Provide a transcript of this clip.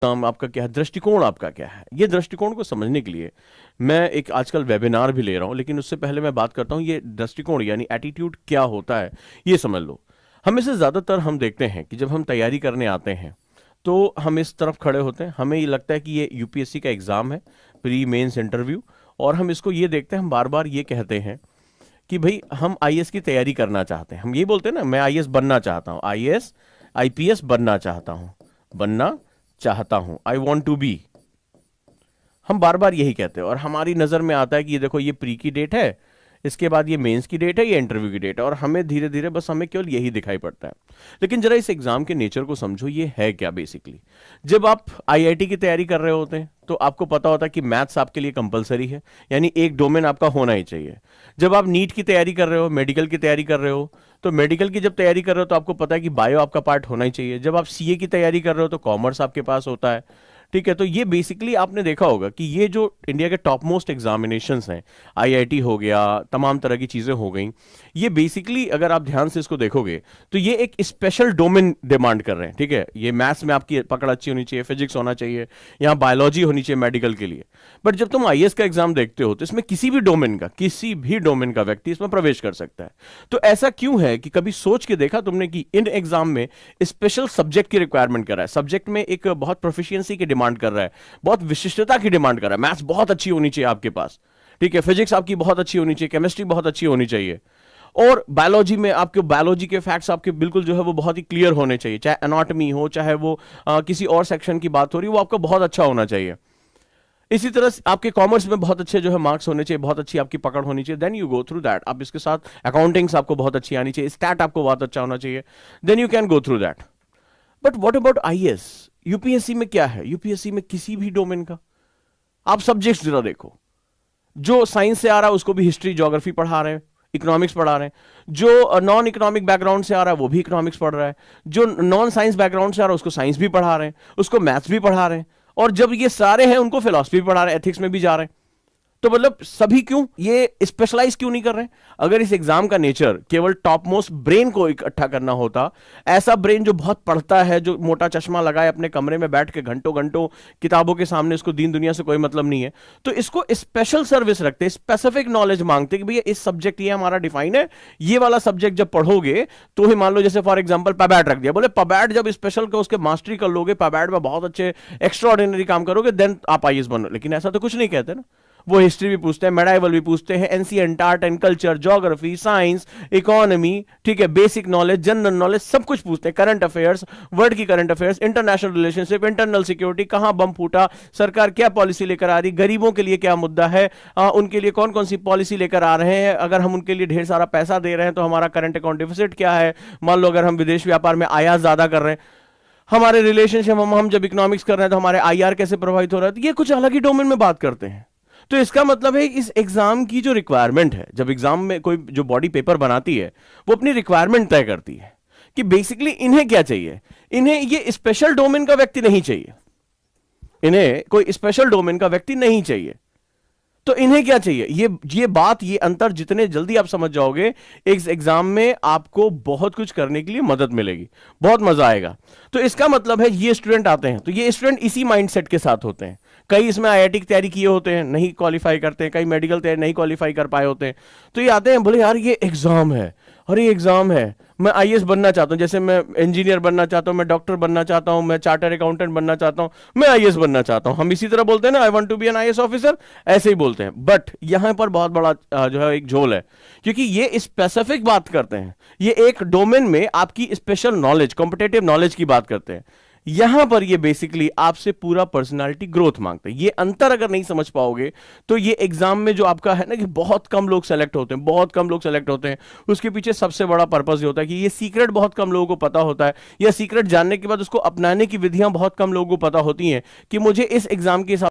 काम आपका क्या है, दृष्टिकोण आपका क्या है। ये दृष्टिकोण को समझने के लिए मैं एक आजकल वेबिनार भी ले रहा हूं, लेकिन उससे पहले मैं बात करता हूं ये दृष्टिकोण यानी एटीट्यूड क्या होता है, ये समझ लो। हमें से ज्यादातर हम देखते हैं कि जब हम तैयारी करने आते हैं तो हम इस तरफ खड़े होते हैं, हमें ये लगता है कि ये यूपीएससी का एग्जाम है, प्री मेंस इंटरव्यू, और हम इसको ये देखते हैं, हम बार बार ये कहते हैं कि भाई हम आईएएस की तैयारी करना चाहते हैं। हम ये बोलते हैं ना, मैं आईएएस बनना चाहता हूं, आईएएस आईपीएस बनना चाहता हूं, आई वॉन्ट टू बी। हम बार बार यही कहते हैं और हमारी नजर में आता है कि ये देखो ये प्री की डेट है, इसके बाद ये मेंस की डेट है, ये इंटरव्यू की डेट है, और हमें धीरे धीरे बस हमें केवल यही दिखाई पड़ता है। लेकिन जरा इस एग्जाम के नेचर को समझो, ये है क्या बेसिकली। जब आप आईआईटी की तैयारी कर रहे होते हैं तो आपको पता होता है कि मैथ्स आपके लिए कंपलसरी है, यानी एक डोमेन आपका होना ही चाहिए। जब आप नीट की तैयारी कर रहे हो, मेडिकल की तैयारी कर रहे हो, तो मेडिकल की जब तैयारी कर रहे हो तो आपको पता है कि बायो आपका पार्ट होना ही चाहिए। जब आप सीए की तैयारी कर रहे हो तो कॉमर्स आपके पास होता है। ठीक है, तो ये बेसिकली आपने देखा होगा कि ये जो इंडिया के टॉप मोस्ट एग्जामिनेशंस हैं, आईआईटी हो गया, तमाम तरह की चीजें हो गई, ये बेसिकली अगर आप ध्यान से इसको देखोगे तो ये एक स्पेशल डोमेन डिमांड कर रहे हैं। ठीक है, ये मैथ्स में आपकी पकड़ अच्छी होनी चाहिए, फिजिक्स होना चाहिए, यहाँ बायोलॉजी होनी चाहिए मेडिकल के लिए। बट जब तुम आईएएस का एग्जाम देखते हो तो इसमें किसी भी डोमेन का व्यक्ति इसमें प्रवेश कर सकता है। तो ऐसा क्यों है कि कभी सोच के देखा तुमने कि इन एग्जाम में स्पेशल सब्जेक्ट की रिक्वायरमेंट कर रहा है, सब्जेक्ट में एक बहुत प्रोफिशिएंसी की डिमांड कर रहा है, बहुत विशिष्टता की डिमांड कर रहा है। मैथ्स बहुत अच्छी होनी चाहिए आपके पास, ठीक है, फिजिक्स आपकी बहुत अच्छी होनी चाहिए, केमिस्ट्री बहुत अच्छी होनी चाहिए, और बायोलॉजी में आपके बायोलॉजी के फैक्ट्स आपके बिल्कुल जो है वो बहुत ही क्लियर होने चाहिए, चाहे एनाटॉमी हो, चाहे वो किसी और सेक्शन की बात हो रही है, वो आपका बहुत अच्छा होना चाहिए। इसी तरह आपके कॉमर्स में बहुत अच्छे जो है मार्क्स होने चाहिए, बहुत अच्छी आपकी पकड़ होनी चाहिए, then you go through that. आप इसके साथ अकाउंटिंग्स आपको बहुत अच्छी आनी चाहिए, स्टैट आपको बहुत अच्छा होना चाहिए, then you can go through that. But what about IAS, UPSC में क्या है, यूपीएससी में किसी भी डोमेन का आप सब्जेक्ट्स जरा देखो। जो साइंस से आ रहा है उसको भी हिस्ट्री ज्योग्राफी पढ़ा रहे हैं, इकोनॉमिक्स पढ़ा रहे हैं, जो नॉन इकोनॉमिक बैकग्राउंड से आ रहा है वो भी इकोनॉमिक्स पढ़ रहा है, जो नॉन साइंस बैकग्राउंड से आ रहा है उसको साइंस भी पढ़ा रहे हैं, उसको मैथ्स भी पढ़ा रहे हैं, और जब ये सारे हैं उनको फिलॉसफी भी पढ़ा रहे हैं, एथिक्स में भी जा रहे हैं। तो मतलब सभी क्यों, ये स्पेशलाइज क्यों नहीं कर रहे हैं। अगर इस एग्जाम का नेचर केवल टॉप मोस्ट ब्रेन को इकट्ठा करना होता, ऐसा ब्रेन जो बहुत पढ़ता है, जो मोटा चश्मा लगाए अपने कमरे में बैठ के घंटों घंटों किताबों के सामने, इसको दीन दुनिया से कोई मतलब नहीं है, तो इसको स्पेशल सर्विस रखते, स्पेसिफिक नॉलेज मांगते कि भैया इस सब्जेक्ट ये हमारा डिफाइन है, ये वाला सब्जेक्ट जब पढ़ोगे तो ही मान लो जैसे फॉर एग्जाम्पल पबैट रख दिया, बोले पबैट जब स्पेशल का उसके मास्टरी कर लोगे, पबैट में बहुत अच्छे एक्स्ट्रा ऑर्डिनरी काम करोगे, देन आप आईएएस बनो। लेकिन ऐसा तो कुछ नहीं कहते ना, वो हिस्ट्री भी पूछते हैं, मेडाइवल भी पूछते हैं, ancient art and culture, geography, science, economy, ठीक है, बेसिक नॉलेज, जनरल नॉलेज, सब कुछ पूछते हैं, करंट अफेयर्स, वर्ल्ड की current affairs, international relationship, internal security, कहां बम फूटा, सरकार क्या पॉलिसी लेकर आ रही, गरीबों के लिए क्या मुद्दा है, उनके लिए कौन कौन सी पॉलिसी लेकर आ रहे हैं, अगर हम उनके लिए ढेर सारा पैसा दे रहे हैं तो हमारा करंट अकाउंट डिफिसिट क्या है, मान लो अगर हम विदेश व्यापार में आयात ज्यादा कर रहे हैं, हमारे रिलेशनशिप, हम जब इकोनॉमिक्स कर रहे हैं तो हमारे आईआर कैसे प्रभावित हो रहा है, तो ये कुछ अलग ही डोमेन में बात करते हैं। तो इसका मतलब है इस एग्जाम की जो रिक्वायरमेंट है, जब एग्जाम में कोई जो बॉडी पेपर बनाती है वो अपनी रिक्वायरमेंट तय करती है कि बेसिकली इन्हें क्या चाहिए। इन्हें ये स्पेशल डोमेन का व्यक्ति नहीं चाहिए, इन्हें कोई स्पेशल डोमेन का व्यक्ति नहीं चाहिए। तो इन्हें क्या चाहिए, ये अंतर जितने जल्दी आप समझ जाओगे, इस एग्जाम में आपको बहुत कुछ करने के लिए मदद मिलेगी, बहुत मजा आएगा। तो इसका मतलब है ये स्टूडेंट आते हैं तो ये स्टूडेंट इसी माइंडसेट के साथ होते हैं। कई इसमें आईआईटी की तैयारी किए होते हैं, नहीं क्वालिफाई करते हैं, कई मेडिकल तैयारी नहीं क्वालिफाई कर पाए होते हैं, तो ये आते हैं, बोले यार ये एग्जाम है, अरे एग्जाम है, मैं आईएएस बनना चाहता हूं, जैसे मैं इंजीनियर बनना चाहता हूं, मैं डॉक्टर बनना चाहता हूं, मैं चार्टर अकाउंटेंट बनना चाहता हूं, मैं आईएएस बनना चाहता हूं। हम इसी तरह बोलते हैं ना, I want to be an IAS officer, ऐसे ही बोलते हैं। बट यहां पर बहुत बड़ा जो है एक झोल है, क्योंकि ये स्पेसिफिक बात करते हैं, ये एक डोमेन में आपकी स्पेशल नॉलेज, कॉम्पिटेटिव नॉलेज की बात करते हैं। यहां पर ये बेसिकली आपसे पूरा पर्सनालिटी ग्रोथ मांगते हैं। ये अंतर अगर नहीं समझ पाओगे तो ये एग्जाम में जो आपका है ना कि बहुत कम लोग सेलेक्ट होते हैं, बहुत कम लोग सेलेक्ट होते हैं, उसके पीछे सबसे बड़ा पर्पस ये होता है कि ये सीक्रेट बहुत कम लोगों को पता होता है, या सीक्रेट जानने के बाद उसको अपनाने की विधियां बहुत कम लोगों को पता होती हैं कि मुझे इस एग्जाम के हिसाब